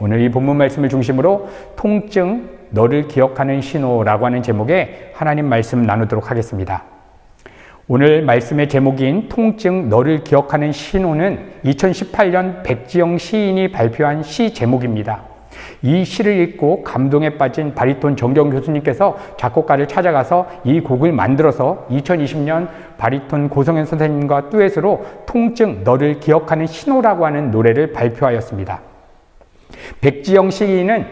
오늘 이 본문 말씀을 중심으로 통증, 너를 기억하는 신호라고 하는 제목의 하나님 말씀 나누도록 하겠습니다. 오늘 말씀의 제목인 통증, 너를 기억하는 신호는 2018년 백지영 시인이 발표한 시 제목입니다. 이 시를 읽고 감동에 빠진 바리톤 정경 교수님께서 작곡가를 찾아가서 이 곡을 만들어서 2020년 바리톤 고성현 선생님과 듀엣으로 통증, 너를 기억하는 신호라고 하는 노래를 발표하였습니다. 백지영 시인은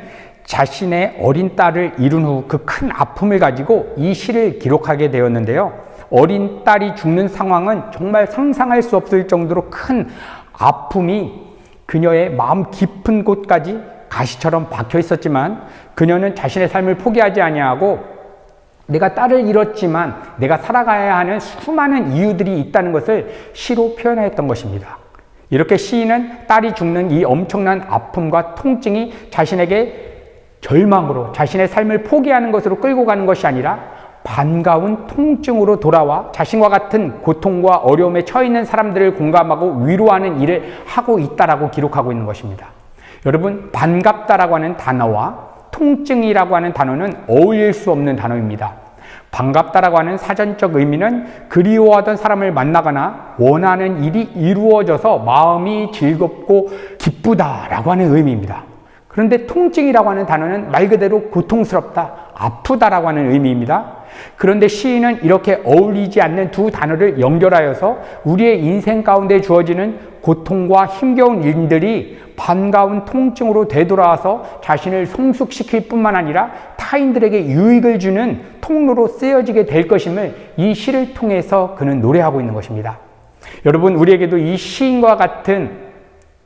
자신의 어린 딸을 이룬 후 그 큰 아픔을 가지고 이 시를 기록하게 되었는데요. 어린 딸이 죽는 상황은 정말 상상할 수 없을 정도로 큰 아픔이 그녀의 마음 깊은 곳까지 가시처럼 박혀 있었지만 그녀는 자신의 삶을 포기하지 아니하고 내가 딸을 잃었지만 내가 살아가야 하는 수많은 이유들이 있다는 것을 시로 표현하였던 것입니다. 이렇게 시인은 딸이 죽는 이 엄청난 아픔과 통증이 자신에게 절망으로 자신의 삶을 포기하는 것으로 끌고 가는 것이 아니라 반가운 통증으로 돌아와 자신과 같은 고통과 어려움에 처해 있는 사람들을 공감하고 위로하는 일을 하고 있다라고 기록하고 있는 것입니다. 여러분, 반갑다라고 하는 단어와 통증이라고 하는 단어는 어울릴 수 없는 단어입니다. 반갑다라고 하는 사전적 의미는 그리워하던 사람을 만나거나 원하는 일이 이루어져서 마음이 즐겁고 기쁘다라고 하는 의미입니다. 그런데 통증이라고 하는 단어는 말 그대로 고통스럽다, 아프다라고 하는 의미입니다. 그런데 시인은 이렇게 어울리지 않는 두 단어를 연결하여서 우리의 인생 가운데 주어지는 고통과 힘겨운 일들이 반가운 통증으로 되돌아와서 자신을 성숙시킬 뿐만 아니라 타인들에게 유익을 주는 통로로 쓰여지게 될 것임을 이 시를 통해서 그는 노래하고 있는 것입니다. 여러분, 우리에게도 이 시인과 같은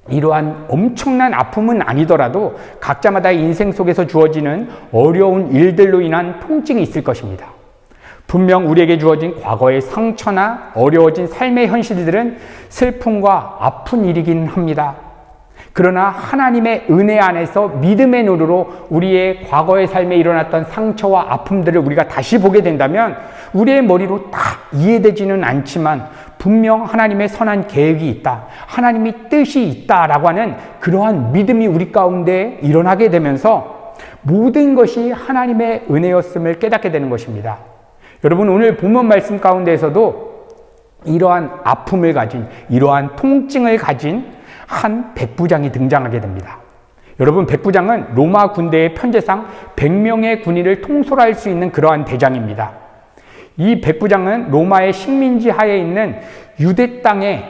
이러한 엄청난 아픔은 아니더라도 각자마다의 인생 속에서 주어지는 어려운 일들로 인한 통증이 있을 것입니다. 분명 우리에게 주어진 과거의 상처나 어려워진 삶의 현실들은 슬픔과 아픈 일이긴 합니다. 그러나 하나님의 은혜 안에서 믿음의 눈으로 우리의 과거의 삶에 일어났던 상처와 아픔들을 우리가 다시 보게 된다면 우리의 머리로 다 이해되지는 않지만 분명 하나님의 선한 계획이 있다, 하나님의 뜻이 있다라고 하는 그러한 믿음이 우리 가운데 일어나게 되면서 모든 것이 하나님의 은혜였음을 깨닫게 되는 것입니다. 여러분, 오늘 본문 말씀 가운데에서도 이러한 아픔을 가진, 이러한 통증을 가진 한 백부장이 등장하게 됩니다. 여러분, 백부장은 로마 군대의 편제상 100명의 군인을 통솔할 수 있는 그러한 대장입니다. 이 백부장은 로마의 식민지 하에 있는 유대 땅에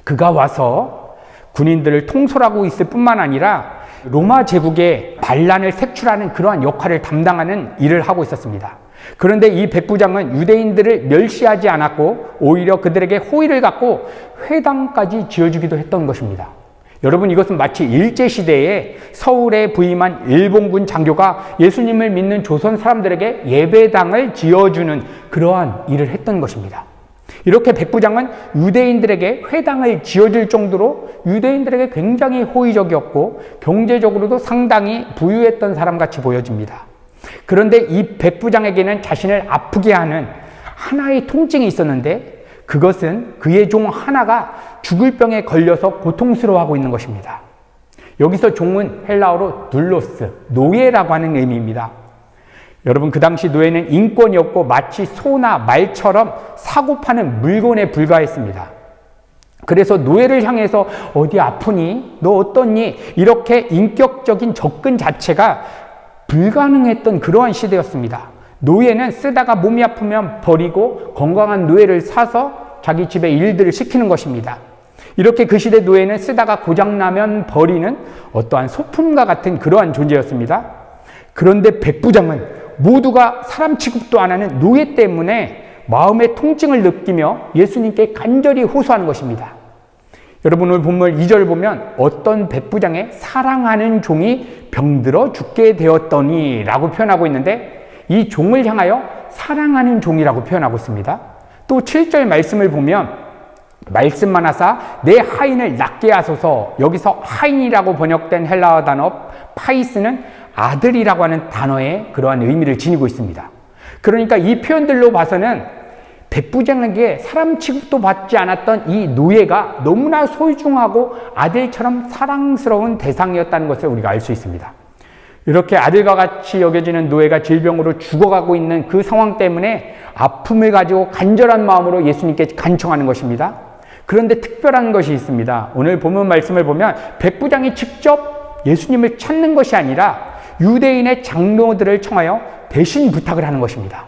그가 와서 군인들을 통솔하고 있을 뿐만 아니라 로마 제국의 반란을 색출하는 그러한 역할을 담당하는 일을 하고 있었습니다. 그런데 이 백부장은 유대인들을 멸시하지 않았고 오히려 그들에게 호의를 갖고 회당까지 지어주기도 했던 것입니다. 여러분, 이것은 마치 일제시대에 서울에 부임한 일본군 장교가 예수님을 믿는 조선 사람들에게 예배당을 지어주는 그러한 일을 했던 것입니다. 이렇게 백부장은 유대인들에게 회당을 지어줄 정도로 유대인들에게 굉장히 호의적이었고 경제적으로도 상당히 부유했던 사람같이 보여집니다. 그런데 이 백부장에게는 자신을 아프게 하는 하나의 통증이 있었는데 그것은 그의 종 하나가 죽을 병에 걸려서 고통스러워하고 있는 것입니다. 여기서 종은 헬라어로 둘로스, 노예라고 하는 의미입니다. 여러분, 그 당시 노예는 인권이었고 마치 소나 말처럼 사고 파는 물건에 불과했습니다. 그래서 노예를 향해서 어디 아프니? 너 어떻니? 이렇게 인격적인 접근 자체가 불가능했던 그러한 시대였습니다. 노예는 쓰다가 몸이 아프면 버리고 건강한 노예를 사서 자기 집에 일들을 시키는 것입니다. 이렇게 그 시대 노예는 쓰다가 고장나면 버리는 어떠한 소품과 같은 그러한 존재였습니다. 그런데 백부장은 모두가 사람 취급도 안 하는 노예 때문에 마음의 통증을 느끼며 예수님께 간절히 호소하는 것입니다. 여러분, 오늘 본문 2절 보면 어떤 백부장의 사랑하는 종이 병들어 죽게 되었더니 라고 표현하고 있는데 이 종을 향하여 사랑하는 종이라고 표현하고 있습니다. 또 7절 말씀을 보면 말씀만 하사 내 하인을 낫게 하소서, 여기서 하인이라고 번역된 헬라어 단어 파이스는 아들이라고 하는 단어의 그러한 의미를 지니고 있습니다. 그러니까 이 표현들로 봐서는 백부장에게 사람 취급도 받지 않았던 이 노예가 너무나 소중하고 아들처럼 사랑스러운 대상이었다는 것을 우리가 알 수 있습니다. 이렇게 아들과 같이 여겨지는 노예가 질병으로 죽어가고 있는 그 상황 때문에 아픔을 가지고 간절한 마음으로 예수님께 간청하는 것입니다. 그런데 특별한 것이 있습니다. 오늘 본문 말씀을 보면 백부장이 직접 예수님을 찾는 것이 아니라 유대인의 장로들을 청하여 대신 부탁을 하는 것입니다.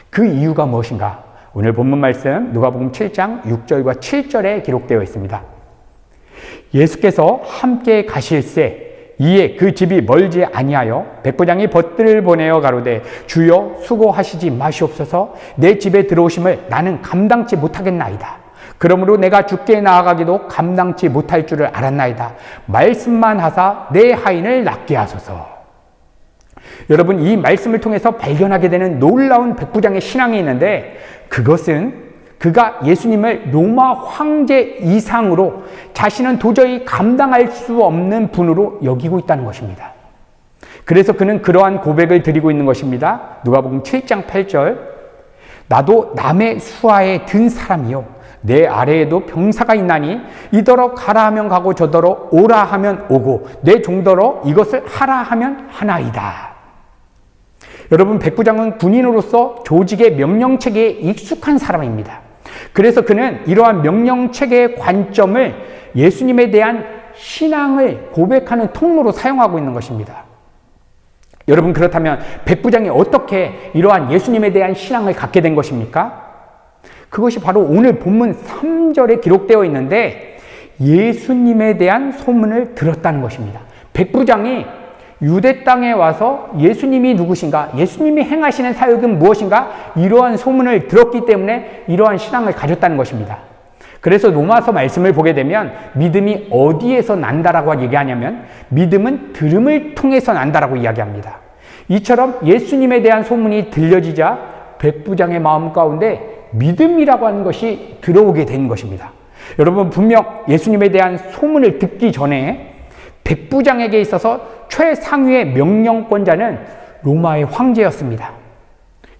그 이유가 무엇인가? 오늘 본문 말씀 누가복음 7장 6절과 7절에 기록되어 있습니다. 예수께서 함께 가실새 이에 그 집이 멀지 아니하여 백부장이 벗들을 보내어 가로되 주여 수고하시지 마시옵소서 내 집에 들어오심을 나는 감당치 못하겠나이다. 그러므로 내가 주께 나아가기도 감당치 못할 줄을 알았나이다. 말씀만 하사 내 하인을 낫게 하소서. 여러분, 이 말씀을 통해서 발견하게 되는 놀라운 백부장의 신앙이 있는데 그것은 그가 예수님을 로마 황제 이상으로 자신은 도저히 감당할 수 없는 분으로 여기고 있다는 것입니다. 그래서 그는 그러한 고백을 드리고 있는 것입니다. 누가복음 7장 8절 나도 남의 수하에 든 사람이요 내 아래에도 병사가 있나니 이더러 가라 하면 가고 저더러 오라 하면 오고 내 종더러 이것을 하라 하면 하나이다. 여러분, 백부장은 군인으로서 조직의 명령체계에 익숙한 사람입니다. 그래서 그는 이러한 명령체계의 관점을 예수님에 대한 신앙을 고백하는 통로로 사용하고 있는 것입니다. 여러분, 그렇다면 백부장이 어떻게 이러한 예수님에 대한 신앙을 갖게 된 것입니까? 그것이 바로 오늘 본문 3절에 기록되어 있는데 예수님에 대한 소문을 들었다는 것입니다. 백부장이 유대 땅에 와서 예수님이 누구신가, 예수님이 행하시는 사역은 무엇인가, 이러한 소문을 들었기 때문에 이러한 신앙을 가졌다는 것입니다. 그래서 로마서 말씀을 보게 되면 믿음이 어디에서 난다라고 얘기하냐면 믿음은 들음을 통해서 난다라고 이야기합니다. 이처럼 예수님에 대한 소문이 들려지자 백부장의 마음 가운데 믿음이라고 하는 것이 들어오게 된 것입니다. 여러분, 분명 예수님에 대한 소문을 듣기 전에 백부장에게 있어서 최상위의 명령권자는 로마의 황제였습니다.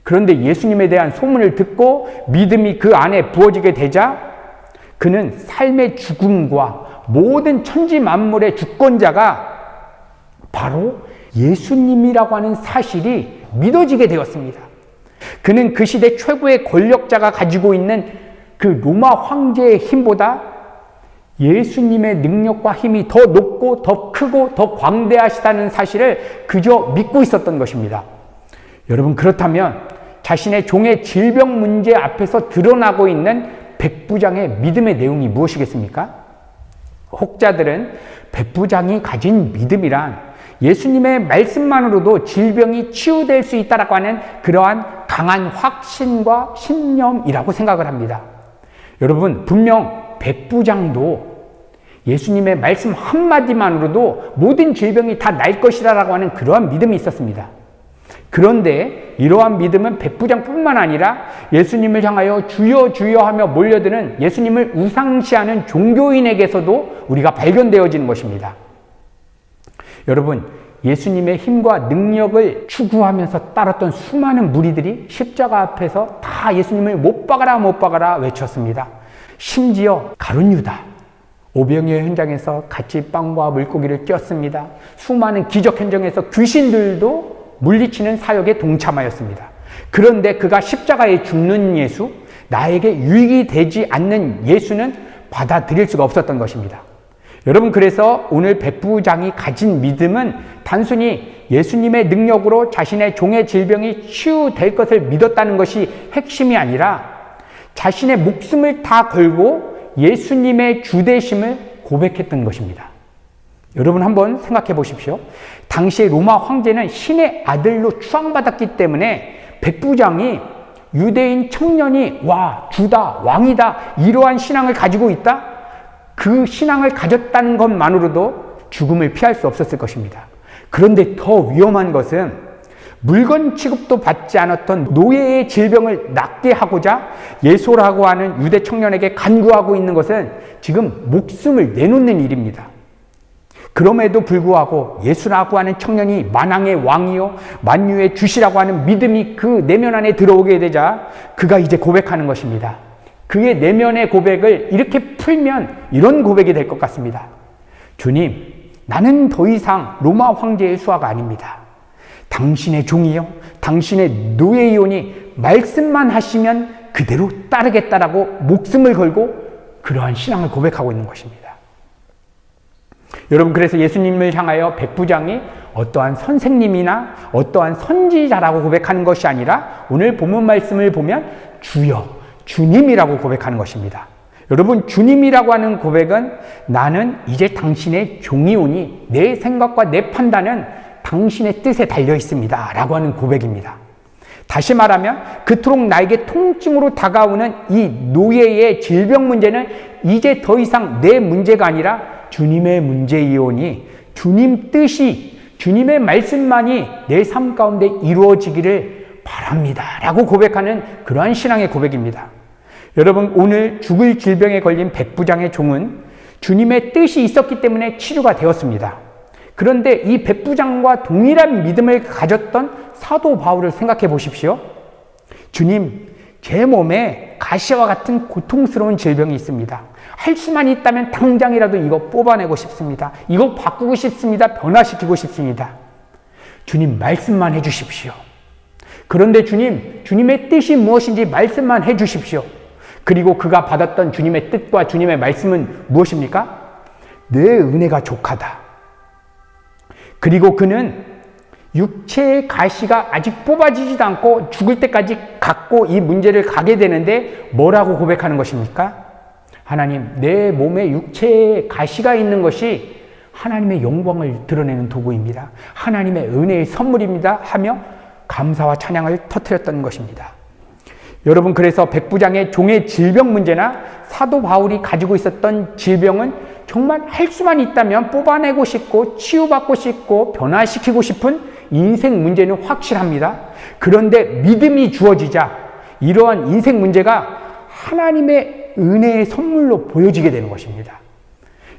그런데 예수님에 대한 소문을 듣고 믿음이 그 안에 부어지게 되자 그는 삶의 죽음과 모든 천지 만물의 주권자가 바로 예수님이라고 하는 사실이 믿어지게 되었습니다. 그는 그 시대 최고의 권력자가 가지고 있는 그 로마 황제의 힘보다 예수님의 능력과 힘이 더 높고 더 크고 더 광대하시다는 사실을 그저 믿고 있었던 것입니다. 여러분, 그렇다면 자신의 종의 질병 문제 앞에서 드러나고 있는 백부장의 믿음의 내용이 무엇이겠습니까? 혹자들은 백부장이 가진 믿음이란 예수님의 말씀만으로도 질병이 치유될 수 있다라고 하는 그러한 강한 확신과 신념이라고 생각을 합니다. 여러분, 분명 백부장도 예수님의 말씀 한마디만으로도 모든 질병이 다 날 것이라고 하는 그러한 믿음이 있었습니다. 그런데 이러한 믿음은 백부장뿐만 아니라 예수님을 향하여 주여 주여 하며 몰려드는 예수님을 우상시하는 종교인에게서도 우리가 발견되어지는 것입니다. 여러분, 예수님의 힘과 능력을 추구하면서 따랐던 수많은 무리들이 십자가 앞에서 다 예수님을 못 박아라 못 박아라 외쳤습니다. 심지어 가룟 유다, 오병이어 현장에서 같이 빵과 물고기를 꼈습니다. 수많은 기적 현장에서 귀신들도 물리치는 사역에 동참하였습니다. 그런데 그가 십자가에 죽는 예수, 나에게 유익이 되지 않는 예수는 받아들일 수가 없었던 것입니다. 여러분, 그래서 오늘 백부장이 가진 믿음은 단순히 예수님의 능력으로 자신의 종의 질병이 치유될 것을 믿었다는 것이 핵심이 아니라 자신의 목숨을 다 걸고 예수님의 주되심을 고백했던 것입니다. 여러분, 한번 생각해 보십시오. 당시에 로마 황제는 신의 아들로 추앙받았기 때문에 백부장이 유대인 청년이 와, 주다, 왕이다, 이러한 신앙을 가지고 있다? 그 신앙을 가졌다는 것만으로도 죽음을 피할 수 없었을 것입니다. 그런데 더 위험한 것은 물건 취급도 받지 않았던 노예의 질병을 낫게 하고자 예소라고 하는 유대 청년에게 간구하고 있는 것은 지금 목숨을 내놓는 일입니다. 그럼에도 불구하고 예수라고 하는 청년이 만왕의 왕이요 만유의 주시라고 하는 믿음이 그 내면 안에 들어오게 되자 그가 이제 고백하는 것입니다. 그의 내면의 고백을 이렇게 풀면 이런 고백이 될 것 같습니다. 주님, 나는 더 이상 로마 황제의 수하가 아닙니다. 당신의 종이요 당신의 노예이오니 말씀만 하시면 그대로 따르겠다라고 목숨을 걸고 그러한 신앙을 고백하고 있는 것입니다. 여러분, 그래서 예수님을 향하여 백부장이 어떠한 선생님이나 어떠한 선지자라고 고백하는 것이 아니라 오늘 본문 말씀을 보면 주여, 주님이라고 고백하는 것입니다. 여러분, 주님이라고 하는 고백은 나는 이제 당신의 종이오니 내 생각과 내 판단은 당신의 뜻에 달려 있습니다 라고 하는 고백입니다. 다시 말하면 그토록 나에게 통증으로 다가오는 이 노예의 질병 문제는 이제 더 이상 내 문제가 아니라 주님의 문제이오니 주님 뜻이, 주님의 말씀만이 내 삶 가운데 이루어지기를 바랍니다 라고 고백하는 그러한 신앙의 고백입니다. 여러분, 오늘 죽을 질병에 걸린 백부장의 종은 주님의 뜻이 있었기 때문에 치료가 되었습니다. 그런데 이 백부장과 동일한 믿음을 가졌던 사도 바울을 생각해 보십시오. 주님, 제 몸에 가시와 같은 고통스러운 질병이 있습니다. 할 수만 있다면 당장이라도 이거 뽑아내고 싶습니다. 이거 바꾸고 싶습니다. 변화시키고 싶습니다. 주님, 말씀만 해주십시오. 그런데 주님, 주님의 뜻이 무엇인지 말씀만 해주십시오. 그리고 그가 받았던 주님의 뜻과 주님의 말씀은 무엇입니까? 내 은혜가 족하다. 그리고 그는 육체의 가시가 아직 뽑아지지도 않고 죽을 때까지 갖고 이 문제를 가게 되는데 뭐라고 고백하는 것입니까? 하나님, 내 몸에 육체의 가시가 있는 것이 하나님의 영광을 드러내는 도구입니다. 하나님의 은혜의 선물입니다 하며 감사와 찬양을 터뜨렸던 것입니다. 여러분, 그래서 백부장의 종의 질병 문제나 사도 바울이 가지고 있었던 질병은 정말 할 수만 있다면 뽑아내고 싶고 치유받고 싶고 변화시키고 싶은 인생 문제는 확실합니다. 그런데 믿음이 주어지자 이러한 인생 문제가 하나님의 은혜의 선물로 보여지게 되는 것입니다.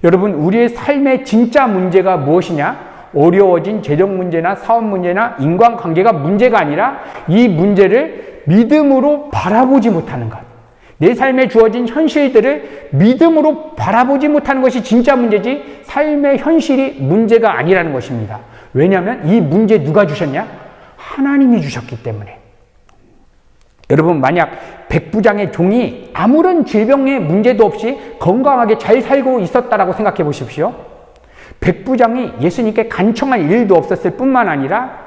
여러분, 우리의 삶의 진짜 문제가 무엇이냐? 어려워진 재정 문제나 사업 문제나 인간관계가 문제가 아니라 이 문제를 믿음으로 바라보지 못하는 것. 내 삶에 주어진 현실들을 믿음으로 바라보지 못하는 것이 진짜 문제지 삶의 현실이 문제가 아니라는 것입니다. 왜냐하면 이 문제 누가 주셨냐? 하나님이 주셨기 때문에. 여러분, 만약 백부장의 종이 아무런 질병의 문제도 없이 건강하게 잘 살고 있었다라고 생각해 보십시오. 백부장이 예수님께 간청할 일도 없었을 뿐만 아니라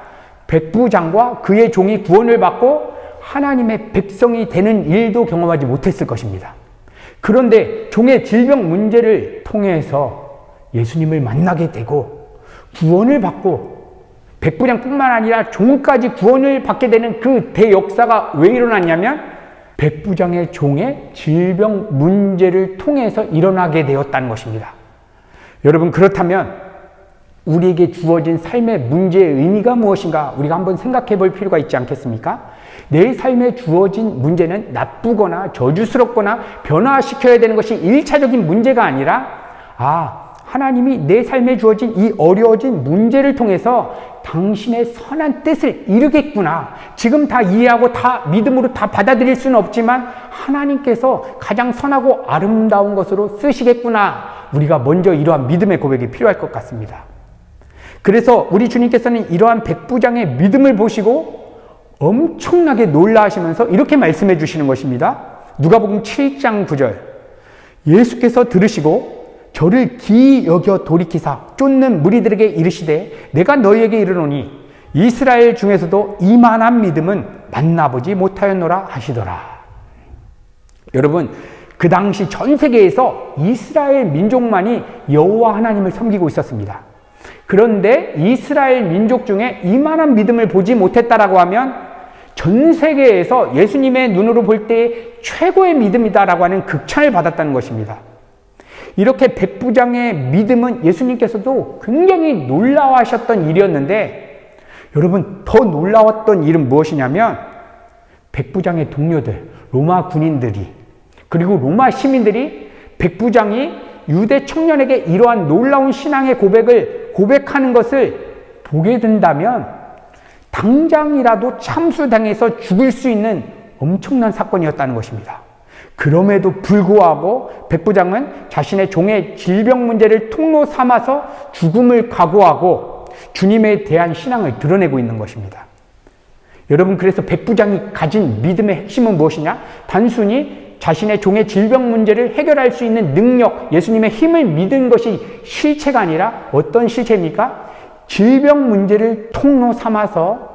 백부장과 그의 종이 구원을 받고 하나님의 백성이 되는 일도 경험하지 못했을 것입니다. 그런데 종의 질병 문제를 통해서 예수님을 만나게 되고 구원을 받고 백부장뿐만 아니라 종까지 구원을 받게 되는 그 대역사가 왜 일어났냐면 백부장의 종의 질병 문제를 통해서 일어나게 되었다는 것입니다. 여러분, 그렇다면 우리에게 주어진 삶의 문제의 의미가 무엇인가 우리가 한번 생각해 볼 필요가 있지 않겠습니까? 내 삶에 주어진 문제는 나쁘거나 저주스럽거나 변화시켜야 되는 것이 1차적인 문제가 아니라 하나님이 내 삶에 주어진 이 어려워진 문제를 통해서 당신의 선한 뜻을 이루겠구나. 지금 다 이해하고 다 믿음으로 다 받아들일 수는 없지만 하나님께서 가장 선하고 아름다운 것으로 쓰시겠구나. 우리가 먼저 이러한 믿음의 고백이 필요할 것 같습니다. 그래서 우리 주님께서는 이러한 백부장의 믿음을 보시고 엄청나게 놀라하시면서 이렇게 말씀해 주시는 것입니다. 누가복음 7장 9절. 예수께서 들으시고 저를 기이 여겨 돌이키사 쫓는 무리들에게 이르시되 내가 너희에게 이르노니 이스라엘 중에서도 이만한 믿음은 만나보지 못하였노라 하시더라. 여러분, 그 당시 전 세계에서 이스라엘 민족만이 여호와 하나님을 섬기고 있었습니다. 그런데 이스라엘 민족 중에 이만한 믿음을 보지 못했다라고 하면 전 세계에서 예수님의 눈으로 볼 때 최고의 믿음이다라고 하는 극찬을 받았다는 것입니다. 이렇게 백부장의 믿음은 예수님께서도 굉장히 놀라워하셨던 일이었는데 여러분, 더 놀라웠던 일은 무엇이냐면 백부장의 동료들, 로마 군인들이 그리고 로마 시민들이 백부장이 유대 청년에게 이러한 놀라운 신앙의 고백을 고백하는 것을 보게 된다면 당장이라도 참수당해서 죽을 수 있는 엄청난 사건이었다는 것입니다. 그럼에도 불구하고 백부장은 자신의 종의 질병 문제를 통로 삼아서 죽음을 각오하고 주님에 대한 신앙을 드러내고 있는 것입니다. 여러분, 그래서 백부장이 가진 믿음의 핵심은 무엇이냐? 단순히 자신의 종의 질병 문제를 해결할 수 있는 능력, 예수님의 힘을 믿은 것이 실체가 아니라 어떤 실체입니까? 질병 문제를 통로 삼아서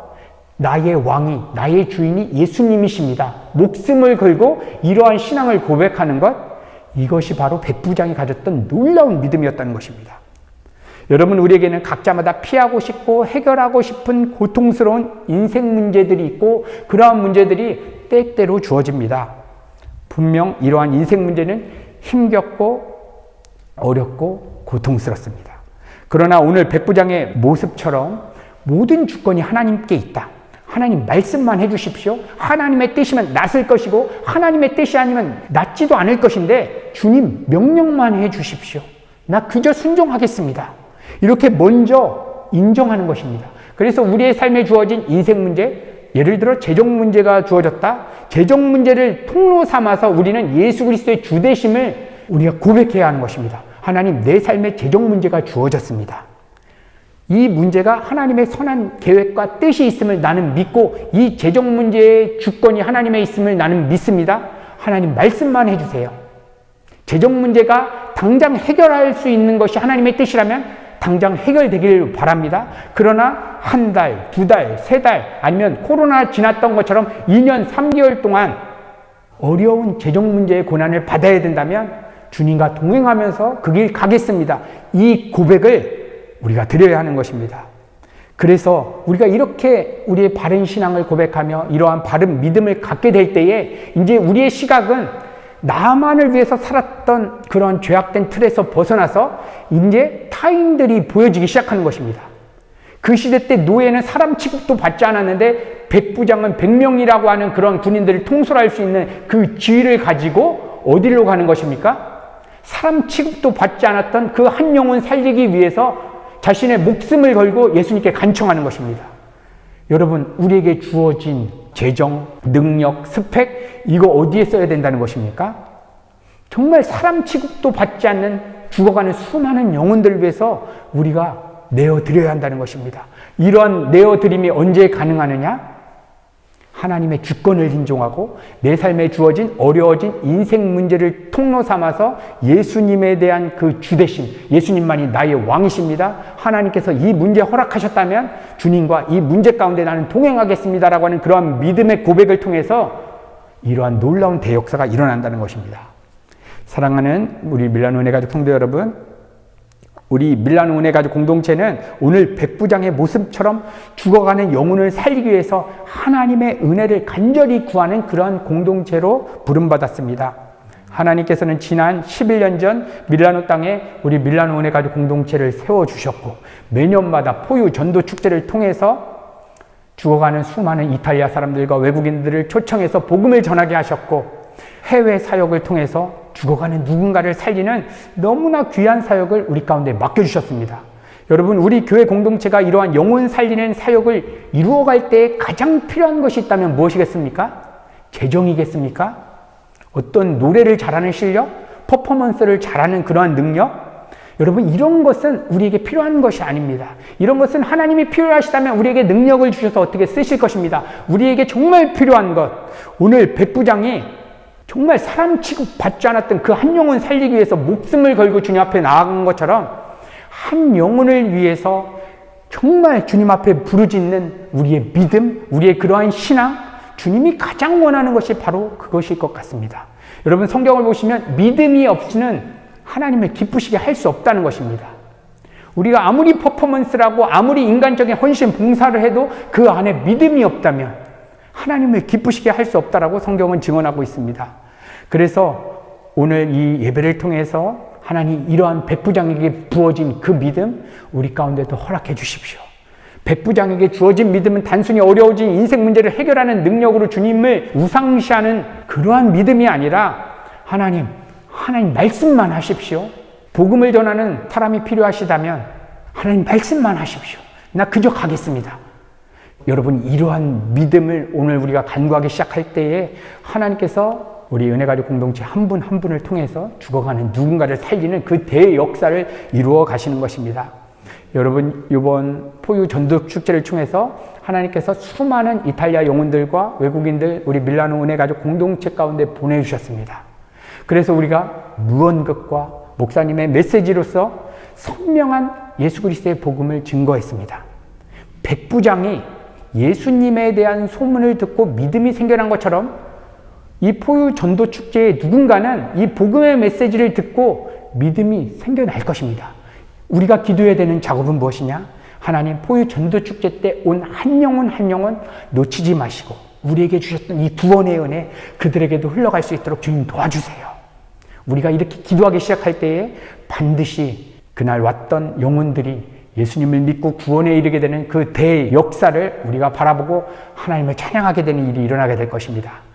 나의 왕이, 나의 주인이 예수님이십니다. 목숨을 걸고 이러한 신앙을 고백하는 것, 이것이 바로 백부장이 가졌던 놀라운 믿음이었다는 것입니다. 여러분, 우리에게는 각자마다 피하고 싶고 해결하고 싶은 고통스러운 인생 문제들이 있고 그러한 문제들이 때때로 주어집니다. 분명 이러한 인생 문제는 힘겹고 어렵고 고통스럽습니다. 그러나 오늘 백부장의 모습처럼 모든 주권이 하나님께 있다. 하나님 말씀만 해주십시오. 하나님의 뜻이면 낫을 것이고 하나님의 뜻이 아니면 낫지도 않을 것인데 주님 명령만 해주십시오. 나 그저 순종하겠습니다. 이렇게 먼저 인정하는 것입니다. 그래서 우리의 삶에 주어진 인생 문제, 예를 들어 재정 문제가 주어졌다. 재정 문제를 통로 삼아서 우리는 예수 그리스도의 주되심을 우리가 고백해야 하는 것입니다. 하나님, 내 삶에 재정 문제가 주어졌습니다. 이 문제가 하나님의 선한 계획과 뜻이 있음을 나는 믿고 이 재정 문제의 주권이 하나님의 있음을 나는 믿습니다. 하나님 말씀만 해주세요. 재정 문제가 당장 해결할 수 있는 것이 하나님의 뜻이라면 당장 해결되길 바랍니다. 그러나 한 달, 두 달, 세 달 아니면 코로나 지났던 것처럼 2년, 3개월 동안 어려운 재정 문제의 고난을 받아야 된다면 주님과 동행하면서 그 길 가겠습니다. 이 고백을 우리가 드려야 하는 것입니다. 그래서 우리가 이렇게 우리의 바른 신앙을 고백하며 이러한 바른 믿음을 갖게 될 때에 이제 우리의 시각은 나만을 위해서 살았던 그런 죄악된 틀에서 벗어나서 이제 타인들이 보여지기 시작하는 것입니다. 그 시대 때 노예는 사람 취급도 받지 않았는데 백부장은 100명이라고 하는 그런 군인들을 통솔할 수 있는 그 지위를 가지고 어디로 가는 것입니까? 사람 취급도 받지 않았던 그 한 영혼 살리기 위해서 자신의 목숨을 걸고 예수님께 간청하는 것입니다. 여러분, 우리에게 주어진 재정, 능력, 스펙, 이거 어디에 써야 된다는 것입니까? 정말 사람 취급도 받지 않는 죽어가는 수많은 영혼들을 위해서 우리가 내어드려야 한다는 것입니다. 이러한 내어드림이 언제 가능하느냐? 하나님의 주권을 인정하고 내 삶에 주어진 어려워진 인생 문제를 통로 삼아서 예수님에 대한 그 주되심, 예수님만이 나의 왕이십니다. 하나님께서 이 문제 허락하셨다면 주님과 이 문제 가운데 나는 동행하겠습니다라고 하는 그러한 믿음의 고백을 통해서 이러한 놀라운 대역사가 일어난다는 것입니다. 사랑하는 우리 밀라노 은혜가족 성도 여러분, 우리 밀라노 은혜가족 공동체는 오늘 백부장의 모습처럼 죽어가는 영혼을 살리기 위해서 하나님의 은혜를 간절히 구하는 그러한 공동체로 부름받았습니다. 하나님께서는 지난 11년 전 밀라노 땅에 우리 밀라노 은혜가족 공동체를 세워주셨고 매년마다 포유 전도 축제를 통해서 죽어가는 수많은 이탈리아 사람들과 외국인들을 초청해서 복음을 전하게 하셨고 해외 사역을 통해서 죽어가는 누군가를 살리는 너무나 귀한 사역을 우리 가운데 맡겨주셨습니다. 여러분, 우리 교회 공동체가 이러한 영혼 살리는 사역을 이루어갈 때 가장 필요한 것이 있다면 무엇이겠습니까? 재정이겠습니까? 어떤 노래를 잘하는 실력? 퍼포먼스를 잘하는 그러한 능력? 여러분, 이런 것은 우리에게 필요한 것이 아닙니다. 이런 것은 하나님이 필요하시다면 우리에게 능력을 주셔서 어떻게 쓰실 것입니다. 우리에게 정말 필요한 것, 오늘 백부장이 정말 사람 취급 받지 않았던 그 한 영혼 살리기 위해서 목숨을 걸고 주님 앞에 나아간 것처럼 한 영혼을 위해서 정말 주님 앞에 부르짖는 우리의 믿음, 우리의 그러한 신앙, 주님이 가장 원하는 것이 바로 그것일 것 같습니다. 여러분, 성경을 보시면 믿음이 없이는 하나님을 기쁘시게 할 수 없다는 것입니다. 우리가 아무리 퍼포먼스라고 아무리 인간적인 헌신, 봉사를 해도 그 안에 믿음이 없다면 하나님을 기쁘시게 할 수 없다라고 성경은 증언하고 있습니다. 그래서 오늘 이 예배를 통해서 하나님 이러한 백부장에게 부어진 그 믿음 우리 가운데도 허락해 주십시오. 백부장에게 주어진 믿음은 단순히 어려워진 인생 문제를 해결하는 능력으로 주님을 우상시하는 그러한 믿음이 아니라 하나님 말씀만 하십시오. 복음을 전하는 사람이 필요하시다면 하나님 말씀만 하십시오. 나 그저 가겠습니다. 여러분, 이러한 믿음을 오늘 우리가 간구하기 시작할 때에 하나님께서 우리 은혜가족 공동체 한 분 한 분을 통해서 죽어가는 누군가를 살리는 그 대역사를 이루어 가시는 것입니다. 여러분, 이번 포유 전도 축제를 통해서 하나님께서 수많은 이탈리아 영혼들과 외국인들 우리 밀라노 은혜가족 공동체 가운데 보내주셨습니다. 그래서 우리가 무언급과 목사님의 메시지로서 선명한 예수 그리스도의 복음을 증거했습니다. 백부장이 예수님에 대한 소문을 듣고 믿음이 생겨난 것처럼 이 포유 전도 축제에 누군가는 이 복음의 메시지를 듣고 믿음이 생겨날 것입니다. 우리가 기도해야 되는 작업은 무엇이냐? 하나님, 포유 전도 축제 때 온 한 영혼 한 영혼 놓치지 마시고 우리에게 주셨던 이 구원의 은혜 그들에게도 흘러갈 수 있도록 주님 도와주세요. 우리가 이렇게 기도하기 시작할 때에 반드시 그날 왔던 영혼들이 예수님을 믿고 구원에 이르게 되는 그 대역사를 우리가 바라보고 하나님을 찬양하게 되는 일이 일어나게 될 것입니다.